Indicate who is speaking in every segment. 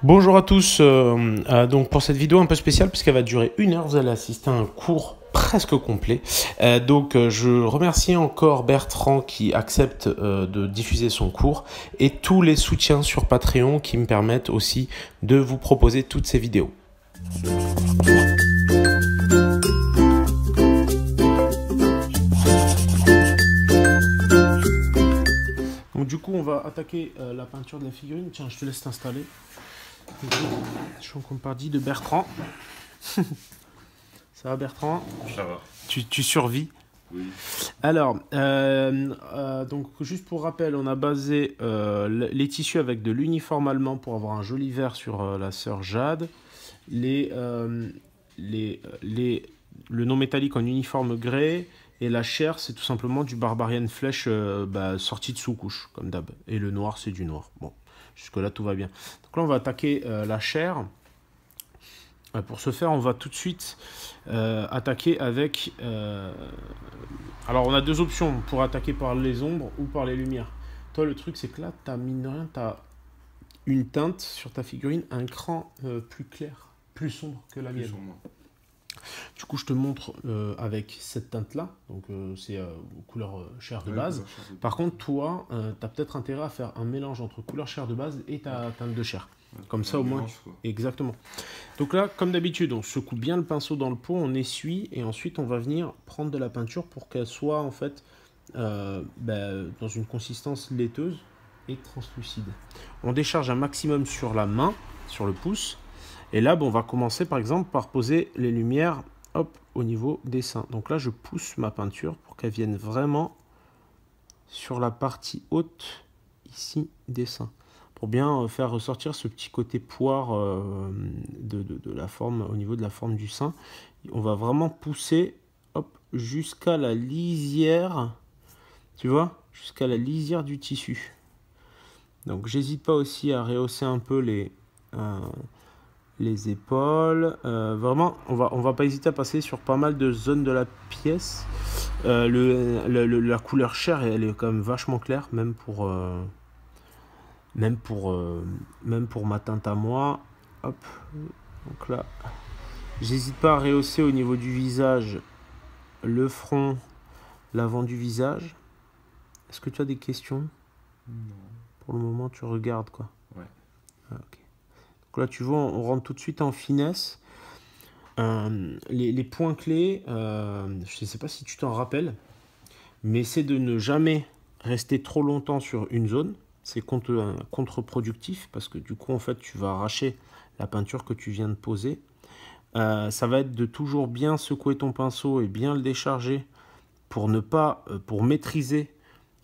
Speaker 1: Bonjour à tous, donc pour cette vidéo un peu spéciale puisqu'elle va durer 1 heure, vous allez assister à un cours presque complet. Je remercie encore Bertrand qui accepte de diffuser son cours et tous les soutiens sur Patreon qui me permettent aussi de vous proposer toutes ces vidéos. Donc du coup on va attaquer la peinture de la figurine. Tiens, je te laisse t'installer. Je suis en compagnie de Bertrand. Ça va Bertrand?
Speaker 2: Ça va.
Speaker 1: Tu survis?
Speaker 2: Oui.
Speaker 1: Alors, donc juste pour rappel, on a basé les tissus avec de l'uniforme allemand pour avoir un joli vert sur la sœur Jade. Le non métallique en uniforme grès. Et la chair, c'est tout simplement du Barbarian Flesh sorti de sous-couche, comme d'hab. Et le noir, c'est du noir. Bon, jusque-là, tout va bien. Donc là, on va attaquer la chair. Pour ce faire, on va tout de suite attaquer avec... Alors, on a deux options pour attaquer par les ombres ou par les lumières. Toi, le truc, c'est que là, mine de rien, tu as une teinte sur ta figurine, un cran plus clair, plus sombre que la mienne. Du coup, je te montre avec cette teinte-là. Donc, c'est couleur chair de base. Par contre, toi, tu as peut-être intérêt à faire un mélange entre couleur chair de base et ta teinte de chair. Comme ça, au moins. Exactement. Donc là, comme d'habitude, on secoue bien le pinceau dans le pot, on essuie et ensuite, on va venir prendre de la peinture pour qu'elle soit en fait dans une consistance laiteuse et translucide. On décharge un maximum sur la main, sur le pouce. Et là, on va commencer par exemple par poser les lumières au niveau des seins. Donc là, je pousse ma peinture pour qu'elle vienne vraiment sur la partie haute ici des seins. Pour bien faire ressortir ce petit côté poire de la forme, au niveau de la forme du sein. On va vraiment pousser jusqu'à la lisière, tu vois, jusqu'à la lisière du tissu. Donc j'hésite pas aussi à rehausser un peu les épaules. Vraiment, on va pas hésiter à passer sur pas mal de zones de la pièce. La couleur chair, elle est quand même vachement claire, même pour ma teinte à moi. Hop. Donc là, j'hésite pas à rehausser au niveau du visage, le front, l'avant du visage. Est-ce que tu as des questions?
Speaker 2: Non.
Speaker 1: Pour le moment, tu regardes quoi.
Speaker 2: Ouais.
Speaker 1: Ah, ok. Donc là, tu vois, on rentre tout de suite en finesse. Les points clés, je ne sais pas si tu t'en rappelles, mais c'est de ne jamais rester trop longtemps sur une zone. C'est contre-productif parce que du coup, en fait, tu vas arracher la peinture que tu viens de poser. Ça va être de toujours bien secouer ton pinceau et bien le décharger pour maîtriser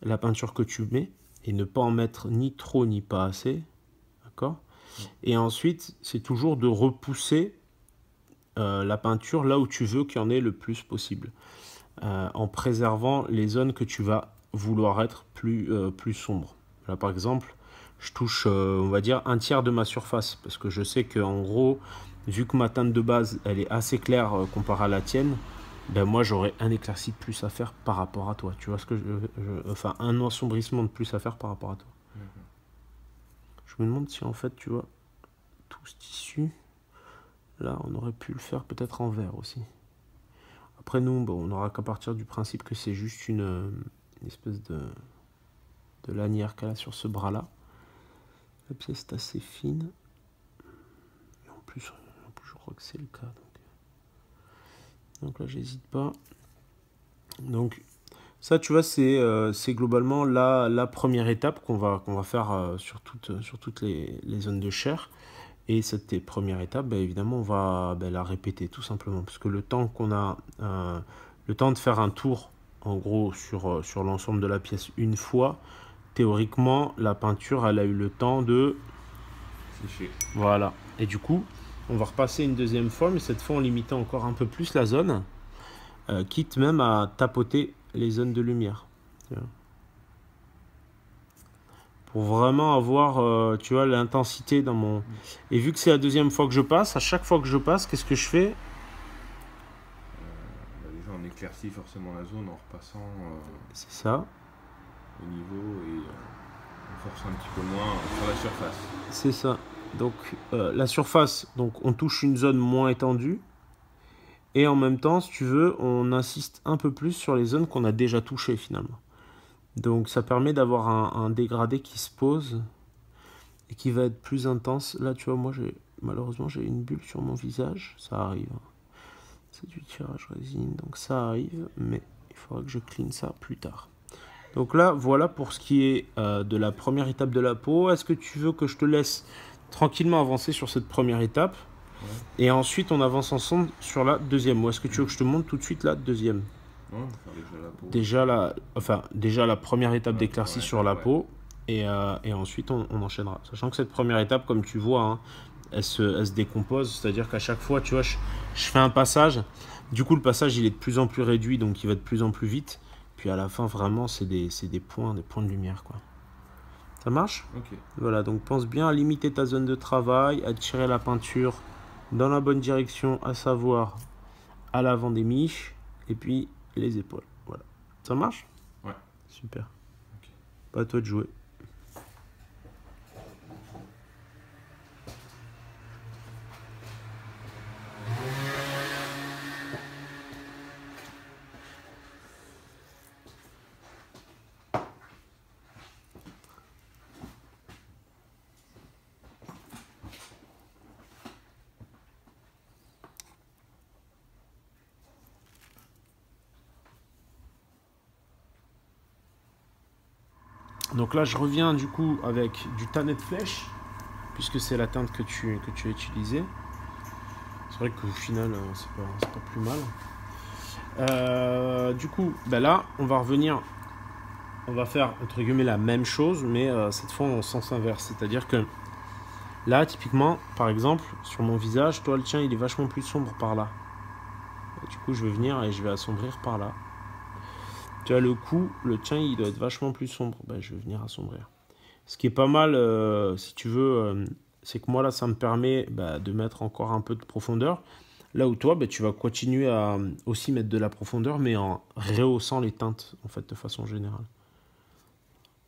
Speaker 1: la peinture que tu mets et ne pas en mettre ni trop ni pas assez. D'accord ? Et ensuite, c'est toujours de repousser la peinture là où tu veux qu'il y en ait le plus possible, en préservant les zones que tu vas vouloir être plus sombres. Là, par exemple, je touche, on va dire, 1/3 de ma surface, parce que je sais qu'en gros, vu que ma teinte de base, elle est assez claire comparée à la tienne, ben moi, j'aurais un éclairci de plus à faire par rapport à toi. Tu vois ce que enfin, un assombrissement de plus à faire par rapport à toi. Je me demande si, en fait, tu vois, tout ce tissu, là, on aurait pu le faire peut-être en vert aussi. Après, nous, on n'aura qu'à partir du principe que c'est juste une espèce de lanière qu'elle a sur ce bras-là. La pièce est assez fine. Et en plus, je crois que c'est le cas. Donc là, j'hésite pas. Donc, ça, tu vois, c'est globalement la première étape qu'on va faire sur toutes les zones de chair. Et cette première étape, évidemment, on va la répéter tout simplement. Parce que le temps qu'on a, le temps de faire un tour, en gros, sur l'ensemble de la pièce une fois, théoriquement, la peinture, elle a eu le temps de
Speaker 2: sécher.
Speaker 1: Voilà. Et du coup, on va repasser une deuxième fois, mais cette fois en limitant encore un peu plus la zone, quitte même à tapoter les zones de lumière. Pour vraiment avoir, tu vois, l'intensité dans mon... Et vu que c'est la deuxième fois que je passe, à chaque fois que je passe, qu'est-ce que je fais?
Speaker 2: Déjà, on éclaircit forcément la zone en repassant
Speaker 1: c'est ça.
Speaker 2: au niveau et on force un petit peu moins sur la surface.
Speaker 1: C'est ça. Donc la surface, donc on touche une zone moins étendue. Et en même temps, si tu veux, on insiste un peu plus sur les zones qu'on a déjà touchées finalement. Donc ça permet d'avoir un dégradé qui se pose et qui va être plus intense. Là, tu vois, moi, malheureusement, j'ai une bulle sur mon visage. Ça arrive. C'est du tirage résine, donc ça arrive. Mais il faudra que je clean ça plus tard. Donc là, voilà pour ce qui est de la première étape de la peau. Est-ce que tu veux que je te laisse tranquillement avancer sur cette première étape? Ouais. Et ensuite, on avance ensemble sur la deuxième. Ou est-ce que tu veux que je te montre tout de suite la deuxième?
Speaker 2: Ouais, on va faire déjà la peau.
Speaker 1: Déjà la première étape d'éclaircie sur la peau. Et ensuite, on enchaînera. Sachant que cette première étape, comme tu vois, hein, elle se décompose. C'est-à-dire qu'à chaque fois, tu vois, je fais un passage. Du coup, le passage, il est de plus en plus réduit, donc il va de plus en plus vite. Puis à la fin, vraiment, c'est des points de lumière, quoi. Ça marche?
Speaker 2: Ok.
Speaker 1: Voilà, donc pense bien à limiter ta zone de travail, à tirer la peinture dans la bonne direction, à savoir à l'avant des miches, et puis les épaules. Voilà. Ça marche?
Speaker 2: Ouais.
Speaker 1: Super.
Speaker 2: Ok.
Speaker 1: Pas à toi de jouer. Donc là, je reviens du coup avec du tannet de flèche, puisque c'est la teinte que tu as utilisée. C'est vrai qu'au final, c'est pas plus mal. Du coup, ben là, on va revenir, on va faire entre guillemets la même chose, mais cette fois en sens inverse. C'est-à-dire que là, typiquement, par exemple, sur mon visage, toi, le tien, il est vachement plus sombre par là. Et du coup, je vais venir et je vais assombrir par là. Tu vois, le cou, le tien, il doit être vachement plus sombre. Ben, je vais venir assombrir. Ce qui est pas mal, si tu veux, c'est que moi, là, ça me permet de mettre encore un peu de profondeur. Là où toi, tu vas continuer à aussi mettre de la profondeur, mais en rehaussant les teintes, en fait, de façon générale.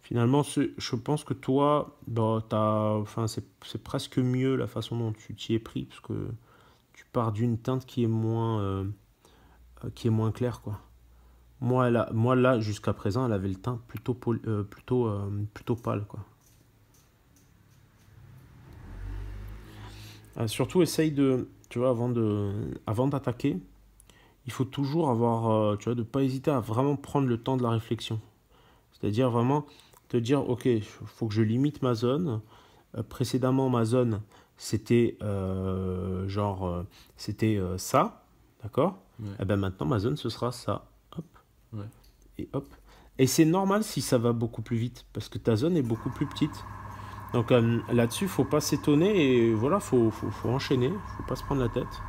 Speaker 1: Finalement, je pense que toi, c'est presque mieux la façon dont tu t'y es pris, parce que tu pars d'une teinte qui est moins claire, quoi. Moi, là, jusqu'à présent, elle avait le teint plutôt pâle, quoi. Surtout, essaye de, tu vois, avant d'attaquer, il faut toujours avoir, tu vois, de pas hésiter à vraiment prendre le temps de la réflexion. C'est-à-dire vraiment te dire, ok, il faut que je limite ma zone. Précédemment, ma zone, c'était ça, d'accord?
Speaker 2: Ouais.
Speaker 1: Et ben maintenant, ma zone, ce sera ça. Hop.
Speaker 2: Ouais.
Speaker 1: Et hop. Et c'est normal si ça va beaucoup plus vite, parce que ta zone est beaucoup plus petite. Donc là-dessus, faut pas s'étonner et voilà, faut enchaîner, faut pas se prendre la tête.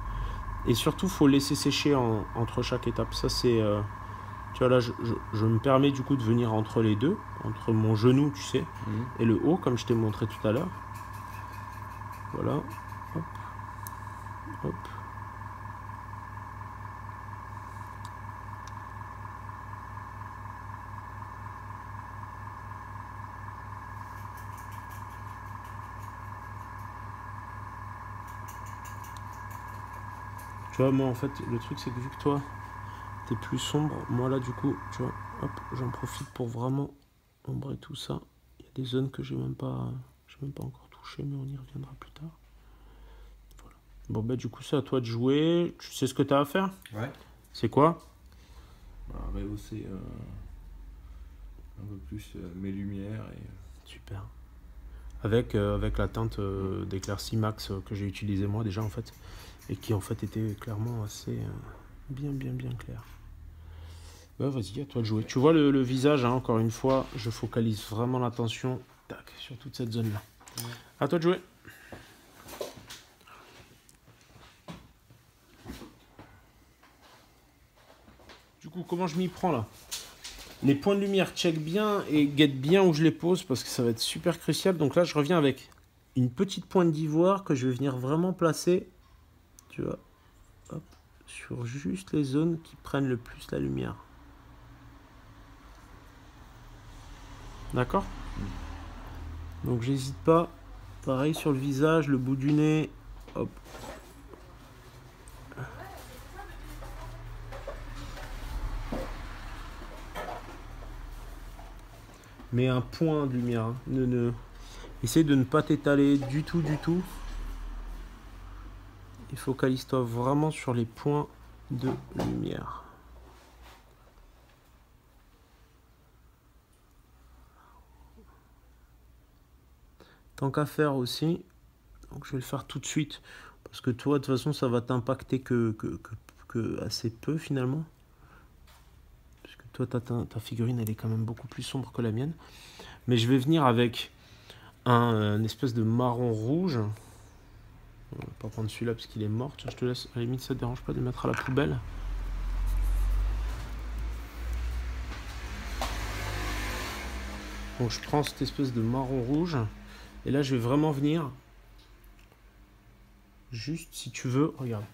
Speaker 1: Et surtout, faut laisser sécher entre chaque étape. Ça, c'est... tu vois, là, je me permets du coup de venir entre les deux, entre mon genou, tu sais, et le haut, comme je t'ai montré tout à l'heure. Voilà. Hop. Hop. Tu vois, moi, en fait, le truc, c'est que vu que toi, t'es plus sombre, moi, là, du coup, tu vois, hop, j'en profite pour vraiment ombrer tout ça. Il y a des zones que j'ai même pas encore touchées, mais on y reviendra plus tard. Voilà. Bon, du coup, c'est à toi de jouer. Tu sais ce que t'as à faire?
Speaker 2: Ouais.
Speaker 1: C'est quoi?
Speaker 2: Rehausser un peu plus mes lumières.
Speaker 1: Super. Avec la teinte d'éclaircie max que j'ai utilisée moi déjà en fait, et qui en fait était clairement assez bien clair. Vas-y, à toi de jouer. Tu vois le visage, hein, encore une fois, je focalise vraiment l'attention sur toute cette zone là. Ouais. À toi de jouer. Du coup, comment je m'y prends là? Les points de lumière, check bien et guette bien où je les pose parce que ça va être super crucial. Donc là, je reviens avec une petite pointe d'ivoire que je vais venir vraiment placer, tu vois, hop, sur juste les zones qui prennent le plus la lumière. D'accord? Donc j'hésite pas Pareil sur le visage, le bout du nez. Hop. Mais un point de lumière. Hein. Essaye de ne pas t'étaler du tout, du tout. Et focalise-toi vraiment sur les points de lumière. Tant qu'à faire aussi, donc je vais le faire tout de suite, parce que toi, de toute façon, ça va t'impacter que assez peu finalement. Parce que toi, ta figurine, elle est quand même beaucoup plus sombre que la mienne. Mais je vais venir avec une espèce de marron rouge. On va pas prendre celui-là parce qu'il est mort. Tiens, je te laisse, à la limite, ça te dérange pas de le mettre à la poubelle. Donc je prends cette espèce de marron rouge. Et là, je vais vraiment venir, juste si tu veux, regarde,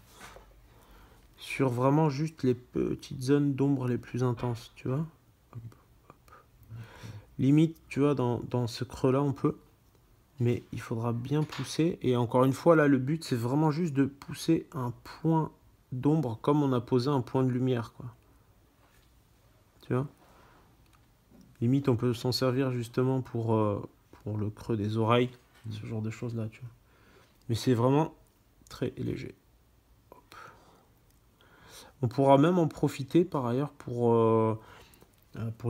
Speaker 1: sur vraiment juste les petites zones d'ombre les plus intenses, tu vois. Hop, hop. Limite, tu vois, dans ce creux-là, on peut, mais il faudra bien pousser. Et encore une fois, là, le but, c'est vraiment juste de pousser un point d'ombre comme on a posé un point de lumière, quoi. Tu vois. Limite, on peut s'en servir justement pour le creux des oreilles, ce genre de choses là, tu vois. Mais c'est vraiment très léger. Hop. On pourra même en profiter par ailleurs pour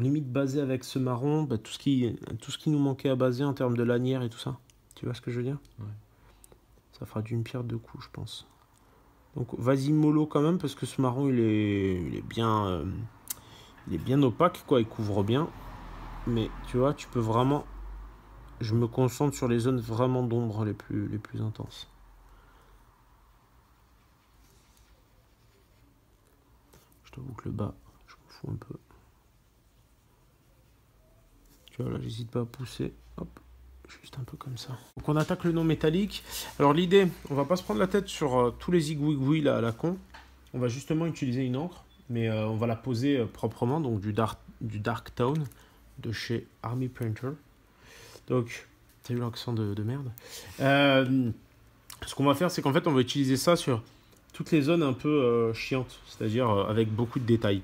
Speaker 1: limite baser avec ce marron tout ce qui nous manquait à baser en termes de lanière et tout ça. Tu vois ce que je veux dire? Ouais. Ça fera d'une pierre deux coups, je pense. Donc vas-y mollo quand même, parce que ce marron il est bien opaque, quoi, il couvre bien. Mais tu vois, tu peux vraiment... Je me concentre sur les zones vraiment d'ombre les plus intenses. Je t'avoue que le bas, je m'en fous un peu. Tu vois, là, j'hésite pas à pousser. Hop, juste un peu comme ça. Donc on attaque le non métallique. Alors l'idée, on va pas se prendre la tête sur tous les zigouigouis là à la con. On va justement utiliser une encre, mais on va la poser proprement, donc du dark tone de chez Army Printer. Donc, t'as eu l'accent de merde. Ce qu'on va faire, c'est qu'en fait, on va utiliser ça sur toutes les zones un peu chiantes, c'est-à-dire avec beaucoup de détails.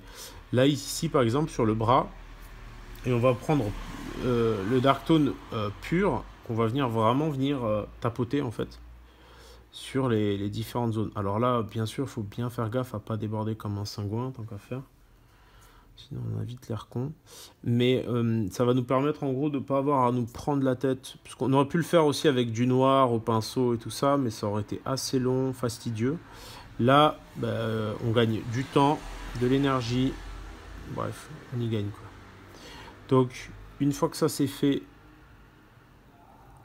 Speaker 1: Là, ici, par exemple, sur le bras, et on va prendre le dark tone pur, qu'on va vraiment venir tapoter, en fait, sur les différentes zones. Alors là, bien sûr, il faut bien faire gaffe à pas déborder comme un cingouin, tant qu'à faire. Sinon on a vite l'air con. Mais ça va nous permettre en gros de ne pas avoir à nous prendre la tête. Parce qu'on aurait pu le faire aussi avec du noir au pinceau et tout ça, mais ça aurait été assez long, fastidieux. Là, on gagne du temps, de l'énergie. Bref, on y gagne, quoi. Donc, une fois que ça c'est fait,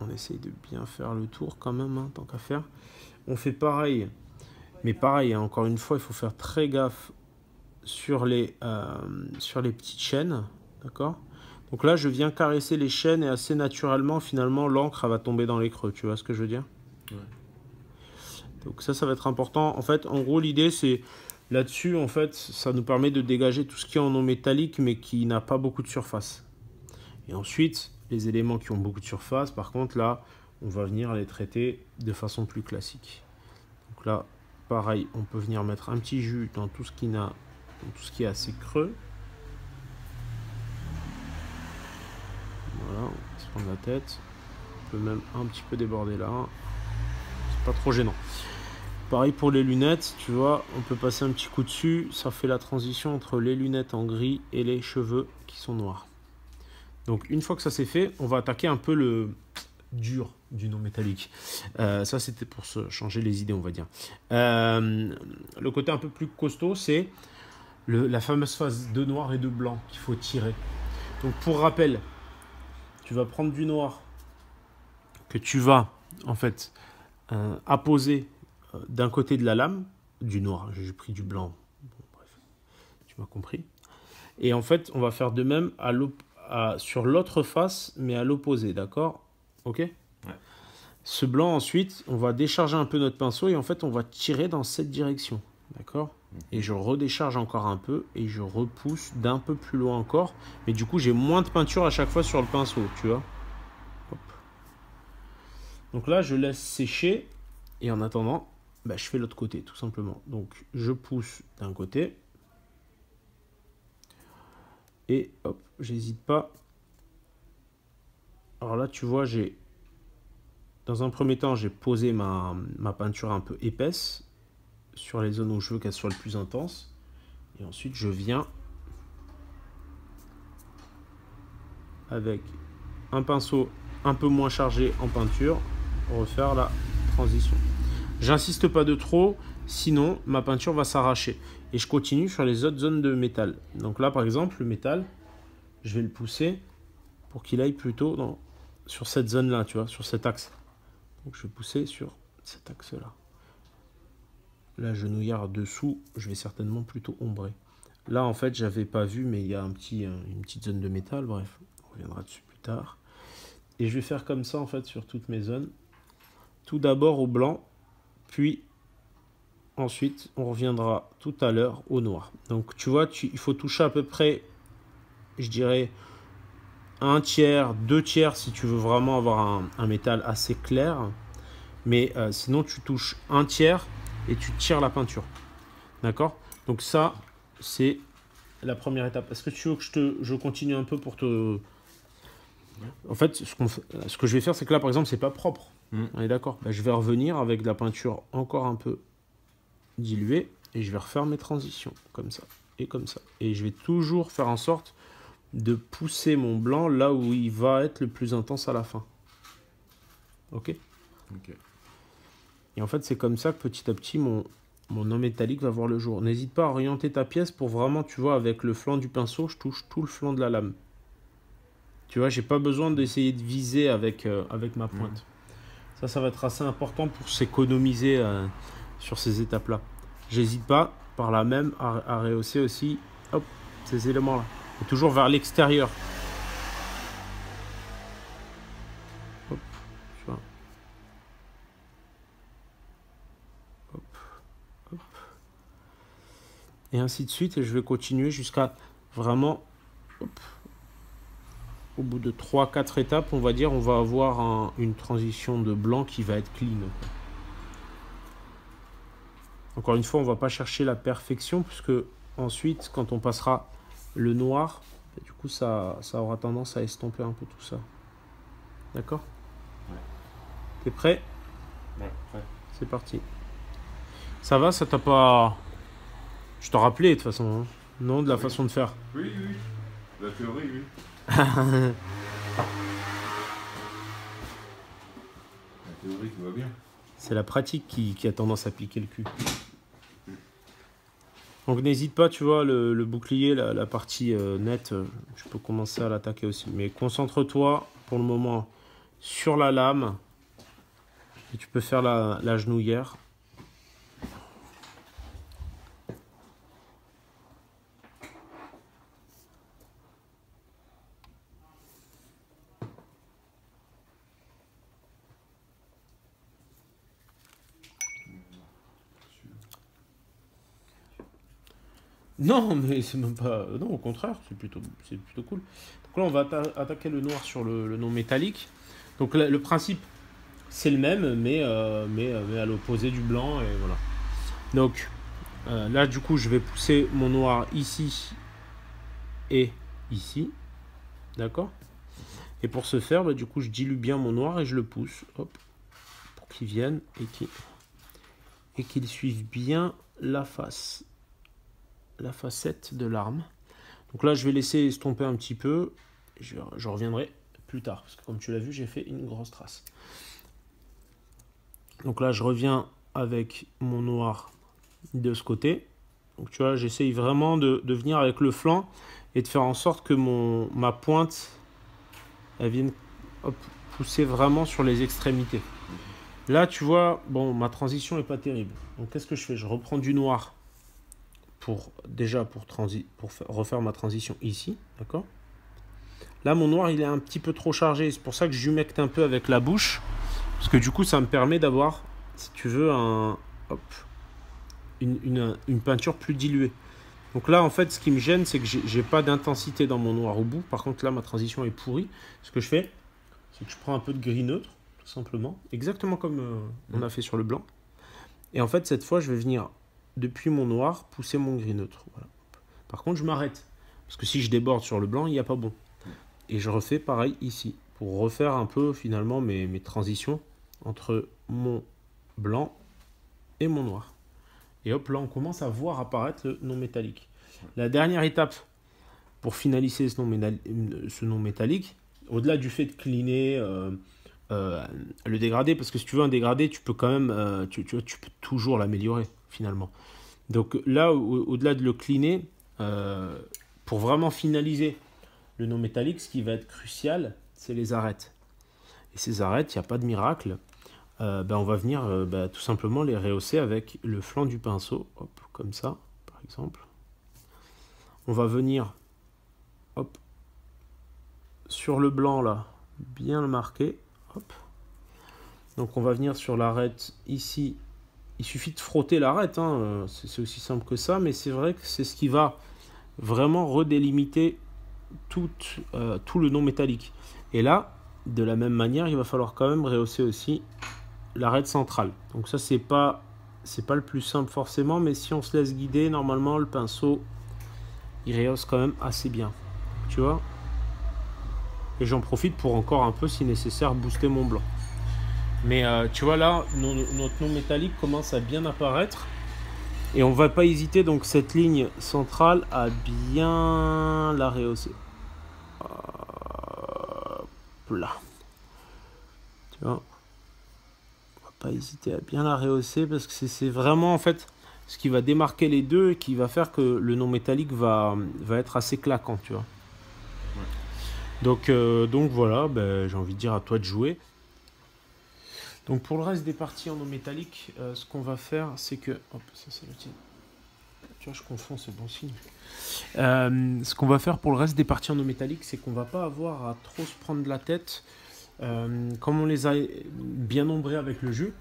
Speaker 1: on essaye de bien faire le tour quand même, hein, tant qu'à faire. On fait pareil. Mais pareil, hein, encore une fois, il faut faire très gaffe sur les petites chaînes, d'accord? Donc là, je viens caresser les chaînes et assez naturellement, finalement, l'encre va tomber dans les creux. Tu vois ce que je veux dire? Ouais. Donc ça va être important. En fait, en gros, l'idée, c'est là-dessus, en fait, ça nous permet de dégager tout ce qui est en non métallique, mais qui n'a pas beaucoup de surface. Et ensuite, les éléments qui ont beaucoup de surface, par contre, là, on va venir les traiter de façon plus classique. Donc là, pareil, on peut venir mettre un petit jus dans tout ce qui est assez creux. Voilà, on va se prendre la tête. On peut même un petit peu déborder là. C'est pas trop gênant. Pareil pour les lunettes, tu vois, on peut passer un petit coup dessus. Ça fait la transition entre les lunettes en gris et les cheveux qui sont noirs. Donc une fois que ça c'est fait, on va attaquer un peu le dur du non métallique. Ça c'était pour se changer les idées, on va dire. Le côté un peu plus costaud, c'est la fameuse phase de noir et de blanc qu'il faut tirer. Donc pour rappel, tu vas prendre du noir que tu vas en fait apposer d'un côté de la lame, du noir, j'ai pris du blanc, bon, bref, tu m'as compris. Et en fait, on va faire de même sur l'autre face, mais à l'opposé, d'accord? Ok? Ouais. Ce blanc, ensuite, on va décharger un peu notre pinceau et en fait, on va tirer dans cette direction, d'accord? Et je redécharge encore un peu et je repousse d'un peu plus loin encore. Mais du coup, j'ai moins de peinture à chaque fois sur le pinceau, tu vois. Hop. Donc là, je laisse sécher. Et en attendant, bah, je fais l'autre côté, tout simplement. Donc, je pousse d'un côté. Et hop, j'hésite pas. Alors là, tu vois, dans un premier temps, j'ai posé ma peinture un peu épaisse sur les zones où je veux qu'elle soit le plus intense. Et ensuite, je viens avec un pinceau un peu moins chargé en peinture pour refaire la transition. J'insiste pas de trop, sinon ma peinture va s'arracher. Et je continue sur les autres zones de métal. Donc là, par exemple, le métal, je vais le pousser pour qu'il aille plutôt sur cette zone-là, tu vois, sur cet axe. Donc je vais pousser sur cet axe-là. La genouillère dessous, je vais certainement plutôt ombrer. Là, en fait, j'avais pas vu, mais il y a une petite zone de métal. Bref, on reviendra dessus plus tard. Et je vais faire comme ça, en fait, sur toutes mes zones. Tout d'abord au blanc, puis ensuite, on reviendra tout à l'heure au noir. Donc, tu vois, il faut toucher à peu près, je dirais, 1/3, 2/3 si tu veux vraiment avoir un métal assez clair. Mais sinon, tu touches 1/3 et tu tires la peinture. D'accord? Donc ça, c'est la première étape. Est-ce que tu veux que je continue un peu pour te... En fait, ce que je vais faire, c'est que là, par exemple, c'est pas propre. On est d'accord? Bah, je vais revenir avec de la peinture encore un peu diluée et je vais refaire mes transitions comme ça et comme ça. Et je vais toujours faire en sorte de pousser mon blanc là où il va être le plus intense à la fin. Ok?
Speaker 2: Ok.
Speaker 1: Et en fait, c'est comme ça que petit à petit, mon en métallique va voir le jour. N'hésite pas à orienter ta pièce pour vraiment, tu vois, avec le flanc du pinceau, je touche tout le flanc de la lame. Tu vois, j'ai pas besoin d'essayer de viser avec ma pointe. Ça va être assez important pour s'économiser sur ces étapes-là. J'hésite pas, par là même, à rehausser aussi hop, ces éléments-là. Et toujours vers l'extérieur. Hop, tu vois. Hop, hop. Et ainsi de suite. Et je vais continuer jusqu'à vraiment... Hop, au bout de 3-4 étapes, on va dire, on va avoir une transition de blanc qui va être clean. Encore une fois, on ne va pas chercher la perfection, puisque ensuite, quand on passera le noir, du coup, ça aura tendance à estomper un peu tout ça. D'accord?
Speaker 2: Ouais.
Speaker 1: T'es prêt?
Speaker 2: Ouais, prêt.
Speaker 1: C'est parti. Ça va, ça t'a pas... Je t'en rappelais, de toute façon, hein. Non, de la façon de faire.
Speaker 2: Oui, oui. La théorie, oui. La théorie, tout va bien.
Speaker 1: C'est la pratique qui a tendance à piquer le cul. Donc n'hésite pas, tu vois, le bouclier, la partie nette, tu peux commencer à l'attaquer aussi. Mais concentre-toi pour le moment sur la lame. Et tu peux faire la genouillère. Non, mais c'est même pas... Non, au contraire, c'est plutôt cool. Donc là, on va attaquer le noir sur le non métallique. Donc le principe, c'est le même, mais à l'opposé du blanc, et voilà. Donc là, du coup, je vais pousser mon noir ici et ici. D'accord? Et pour ce faire, bah, du coup, je dilue bien mon noir et je le pousse. Hop, pour qu'il vienne et qu'il suive bien la face. La facette de l'arme. Donc là, je vais laisser estomper un petit peu. Je reviendrai plus tard. Parce que comme tu l'as vu, j'ai fait une grosse trace. Donc là, je reviens avec mon noir de ce côté. Donc tu vois, j'essaye vraiment de venir avec le flanc et de faire en sorte que ma pointe, elle vienne pousser vraiment sur les extrémités. Là, tu vois, bon, ma transition n'est pas terrible. Donc qu'est-ce que je fais? Je reprends du noir pour refaire ma transition ici, d'accord? Là, mon noir, il est un petit peu trop chargé. C'est pour ça que j'humecte un peu avec la bouche. Parce que du coup, ça me permet d'avoir, si tu veux, une peinture plus diluée. Donc là, en fait, ce qui me gêne, c'est que j'ai pas d'intensité dans mon noir au bout. Par contre, là, ma transition est pourrie. Ce que je fais, c'est que je prends un peu de gris neutre, tout simplement, exactement comme on a fait sur le blanc. Et en fait, cette fois, je vais venir, depuis mon noir, pousser mon gris neutre. Voilà. Par contre, je m'arrête. Parce que si je déborde sur le blanc, il n'y a pas bon. Et je refais pareil ici, pour refaire un peu, finalement, mes transitions entre mon blanc et mon noir. Et hop, là, on commence à voir apparaître le non métallique. La dernière étape pour finaliser ce non métallique, au-delà du fait de cleaner le dégradé, parce que si tu veux un dégradé, tu peux quand même, tu peux toujours l'améliorer finalement. Donc là, au-delà de le cleaner, pour vraiment finaliser le non métallique, ce qui va être crucial, c'est les arêtes. Et ces arêtes, il n'y a pas de miracle. On va venir tout simplement les rehausser avec le flanc du pinceau, hop, comme ça, par exemple. On va venir, hop, sur le blanc là, bien le marquer, hop. Donc on va venir sur l'arête ici. Il suffit de frotter l'arête, hein, c'est aussi simple que ça, mais c'est vrai que c'est ce qui va vraiment redélimiter tout le non métallique. Et là, de la même manière, il va falloir quand même rehausser aussi l'arête centrale. Donc ça, c'est pas le plus simple forcément, mais si on se laisse guider, normalement, le pinceau, il rehausse quand même assez bien. Tu vois? Et j'en profite pour encore un peu, si nécessaire, booster mon blanc. Mais tu vois là, notre non métallique commence à bien apparaître. Et on va pas hésiter, donc cette ligne centrale, à bien la rehausser. Hop là. Tu vois, on va pas hésiter à bien la rehausser parce que c'est vraiment en fait ce qui va démarquer les deux et qui va faire que le non métallique va être assez claquant, tu vois. Donc voilà, j'ai envie de dire à toi de jouer. Donc pour le reste des parties en non métallique, ce qu'on va faire, c'est que... Hop, ça c'est le tien. Tu vois, je confonds, c'est bon signe. Ce qu'on va faire pour le reste des parties en non métallique, c'est qu'on va pas avoir à trop se prendre la tête. Comme on les a bien ombrés avec le jus,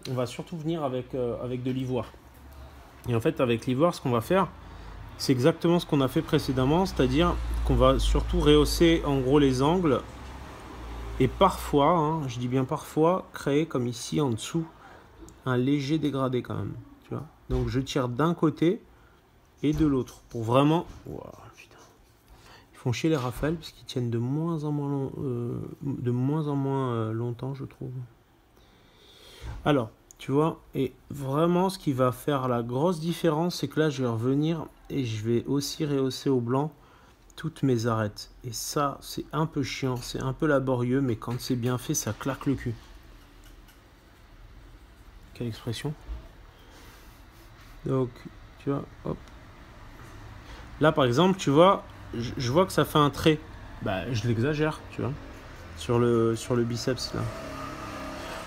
Speaker 1: on va surtout venir avec de l'ivoire. Et en fait, avec l'ivoire, ce qu'on va faire, c'est exactement ce qu'on a fait précédemment, c'est-à-dire qu'on va surtout rehausser en gros les angles et parfois, hein, je dis bien parfois, créer comme ici en dessous un léger dégradé quand même. Tu vois. Donc je tire d'un côté et de l'autre pour vraiment... Wow, putain. Ils font chier les rafales parce qu'ils tiennent de moins en moins longtemps, je trouve. Alors, tu vois, et vraiment ce qui va faire la grosse différence, c'est que là je vais revenir et je vais aussi rehausser au blanc toutes mes arêtes. Et ça, c'est un peu chiant, c'est un peu laborieux, mais quand c'est bien fait, ça claque le cul. Quelle expression. Donc, tu vois, hop. Là, par exemple, tu vois, je vois que ça fait un trait. Je l'exagère, tu vois, sur le biceps, là.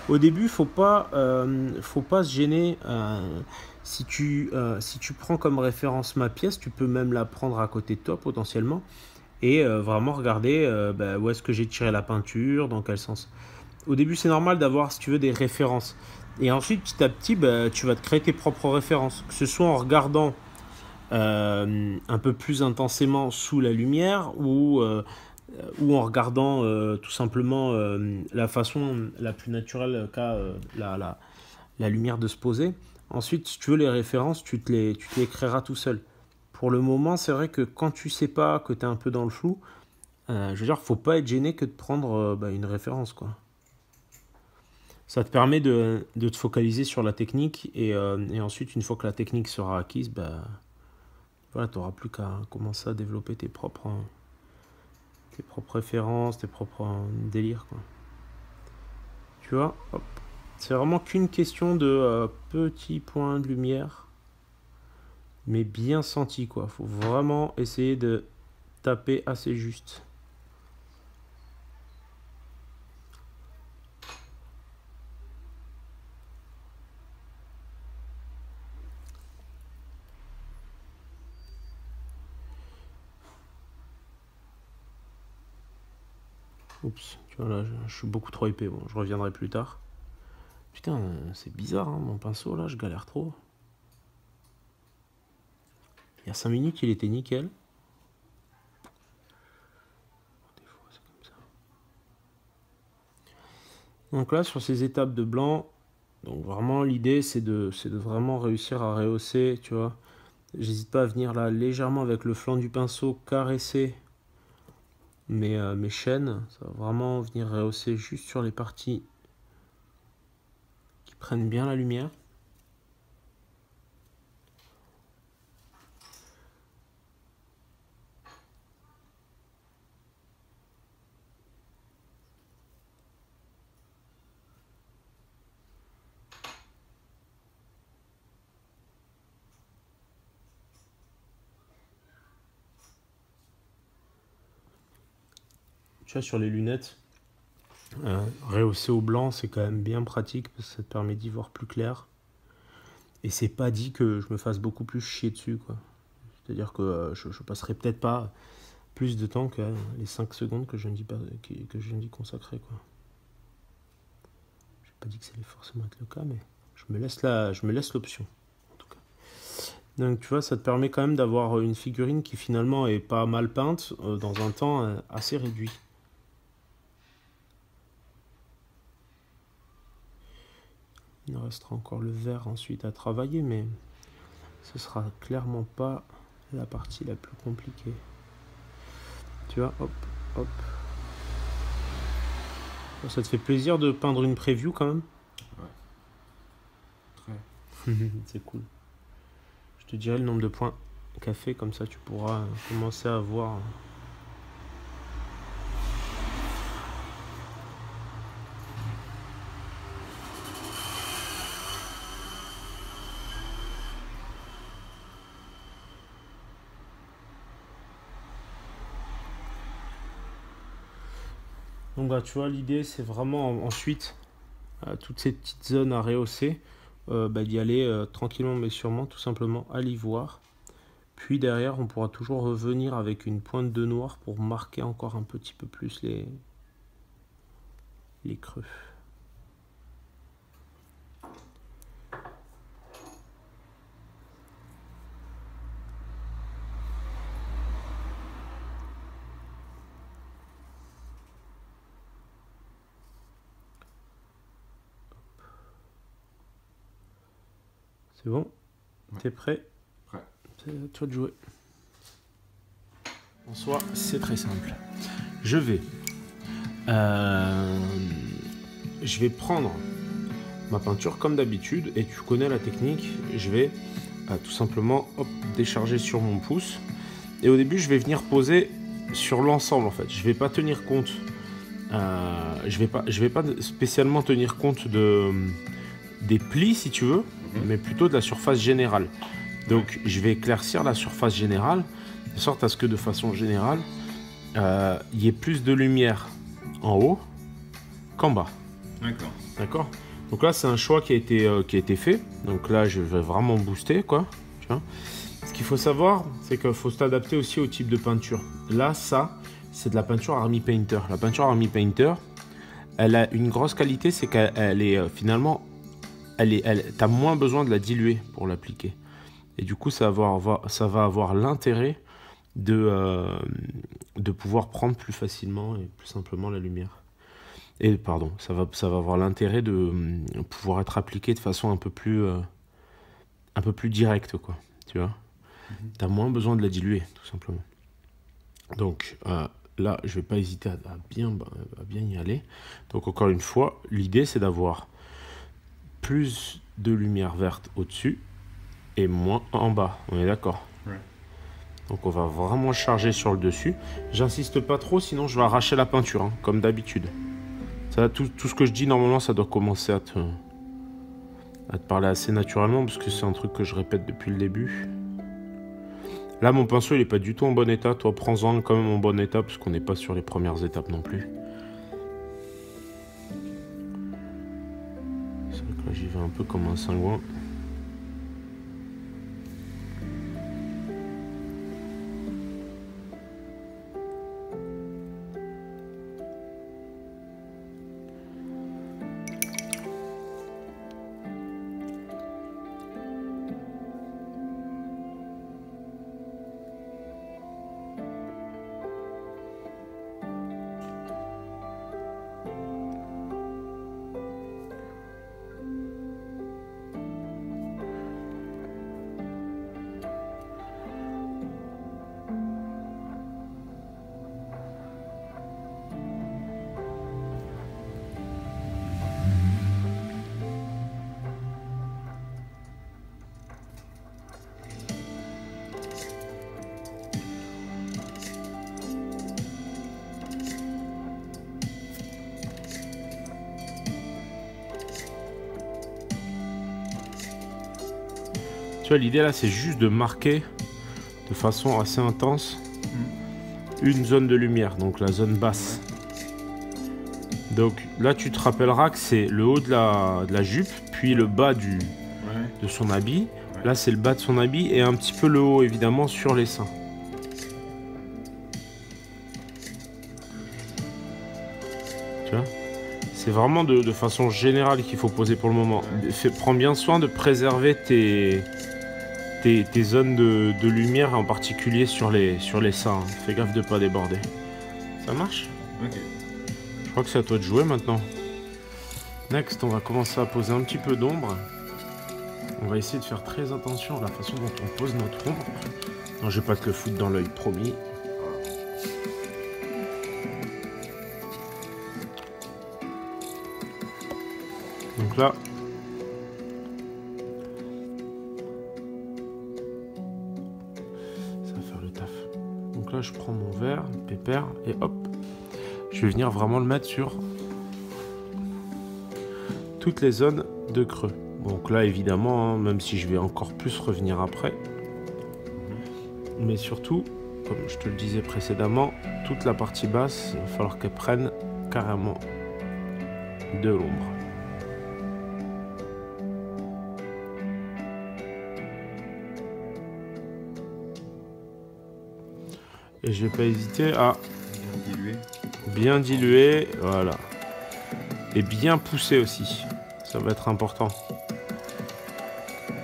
Speaker 1: Au début, faut pas se gêner. Si tu prends comme référence ma pièce, tu peux même la prendre à côté de toi potentiellement et vraiment regarder où est-ce que j'ai tiré la peinture, dans quel sens. Au début, c'est normal d'avoir, si tu veux, des références. Et ensuite, petit à petit, tu vas te créer tes propres références. Que ce soit en regardant un peu plus intensément sous la lumière ou en regardant tout simplement la façon la plus naturelle qu'a la lumière de se poser. Ensuite, si tu veux les références, tu te les créeras tout seul. Pour le moment, c'est vrai que quand tu sais pas, que tu es un peu dans le flou, je veux dire, faut pas être gêné que de prendre une référence, quoi. Ça te permet de te focaliser sur la technique et ensuite, une fois que la technique sera acquise, voilà, tu n'auras plus qu'à commencer à développer tes propres références, tes propres délires, quoi. Tu vois, hop. C'est vraiment qu'une question de petits points de lumière, mais bien senti, quoi. Faut vraiment essayer de taper assez juste. Oups, tu vois là, je suis beaucoup trop épais. Bon, je reviendrai plus tard. Putain, c'est bizarre, hein, mon pinceau là, je galère trop. Il y a 5 minutes, il était nickel. Des fois, c'est comme ça. Donc là, sur ces étapes de blanc, donc vraiment l'idée c'est de vraiment réussir à rehausser, tu vois. J'hésite pas à venir là légèrement avec le flanc du pinceau caresser mes chaînes. Ça va vraiment venir rehausser juste sur les parties qui prennent bien la lumière. Tu vois, sur les lunettes, rehausser au blanc, c'est quand même bien pratique parce que ça te permet d'y voir plus clair. Et c'est pas dit que je me fasse beaucoup plus chier dessus, quoi. C'est-à-dire que je passerai peut-être pas plus de temps que les 5 secondes que je viens d'y consacrer, quoi. J'ai pas dit que ça allait forcément être le cas, mais je me laisse l'option, en tout cas. Donc tu vois, ça te permet quand même d'avoir une figurine qui finalement est pas mal peinte dans un temps assez réduit. Il restera encore le vert ensuite à travailler, mais ce sera clairement pas la partie la plus compliquée. Tu vois, hop, hop. Ça te fait plaisir de peindre une preview quand même?
Speaker 2: Très.
Speaker 1: C'est cool. Je te dirai le nombre de points qu'a fait, comme ça tu pourras commencer à voir. Donc bah, tu vois, l'idée c'est vraiment ensuite toutes ces petites zones à rehausser, d'y aller tranquillement mais sûrement, tout simplement à l'ivoire. Puis derrière, on pourra toujours revenir avec une pointe de noir pour marquer encore un petit peu plus les creux. C'est bon?
Speaker 2: Ouais.
Speaker 1: T'es prêt?
Speaker 2: Prêt.
Speaker 1: C'est à toi de jouer. En soi, c'est très simple. Je vais prendre ma peinture comme d'habitude, et tu connais la technique. Je vais tout simplement décharger sur mon pouce, et au début je vais venir poser sur l'ensemble en fait. Je vais pas tenir compte, je vais pas spécialement tenir compte des plis si tu veux, mais plutôt de la surface générale. Donc je vais éclaircir la surface générale de sorte à ce que de façon générale il y ait plus de lumière en haut qu'en bas.
Speaker 2: D'accord.
Speaker 1: D'accord. Donc là, c'est un choix qui a été fait. Donc là, je vais vraiment booster, quoi. Tu vois. Ce qu'il faut savoir, c'est qu'il faut s'adapter aussi au type de peinture. Là, ça, c'est de la peinture Army Painter. La peinture Army Painter, elle a une grosse qualité, c'est qu'elle est finalement, t'as moins besoin de la diluer pour l'appliquer. Et du coup, ça va avoir l'intérêt de pouvoir prendre plus facilement et plus simplement la lumière. Et pardon, ça va avoir l'intérêt de pouvoir être appliqué de façon un peu plus directe, quoi. Tu vois, t'as moins besoin de la diluer, tout simplement. Donc là, je vais pas hésiter à bien y aller. Donc encore une fois, l'idée c'est d'avoir plus de lumière verte au-dessus et moins en bas. On est d'accord?
Speaker 2: Ouais.
Speaker 1: Donc on va vraiment charger sur le dessus. J'insiste pas trop, sinon je vais arracher la peinture, hein, comme d'habitude. Ça, tout ce que je dis, normalement, ça doit commencer à te parler assez naturellement, parce que c'est un truc que je répète depuis le début. Là, mon pinceau, il est pas du tout en bon état. Toi, prends-en quand même en bon état, parce qu'on n'est pas sur les premières étapes non plus. C'est vrai que là, j'y vais un peu comme un cingouin. vois, l'idée là, c'est juste de marquer de façon assez intense une zone de lumière, donc la zone basse. Donc là, tu te rappelleras que c'est le haut de la jupe, puis le bas de son habit. Là, c'est le bas de son habit et un petit peu le haut, évidemment, sur les seins. Tu vois? C'est vraiment de façon générale qu'il faut poser pour le moment. Prends bien soin de préserver tes zones de lumière, en particulier sur les seins. Fais gaffe de ne pas déborder. Ça marche?
Speaker 2: Ok.
Speaker 1: Je crois que c'est à toi de jouer maintenant. Next, on va commencer à poser un petit peu d'ombre. On va essayer de faire très attention à la façon dont on pose notre ombre. Non, je vais pas te le foutre dans l'œil, promis. Donc là, ça va faire le taf. Donc là, je prends mon verre, pépère, et hop, je vais venir vraiment le mettre sur toutes les zones de creux. Donc là, évidemment, hein, même si je vais encore plus revenir après, mais surtout, comme je te le disais précédemment, toute la partie basse, il va falloir qu'elle prenne carrément de l'ombre. Et je vais pas hésiter à bien diluer, voilà, et bien pousser aussi, ça va être important.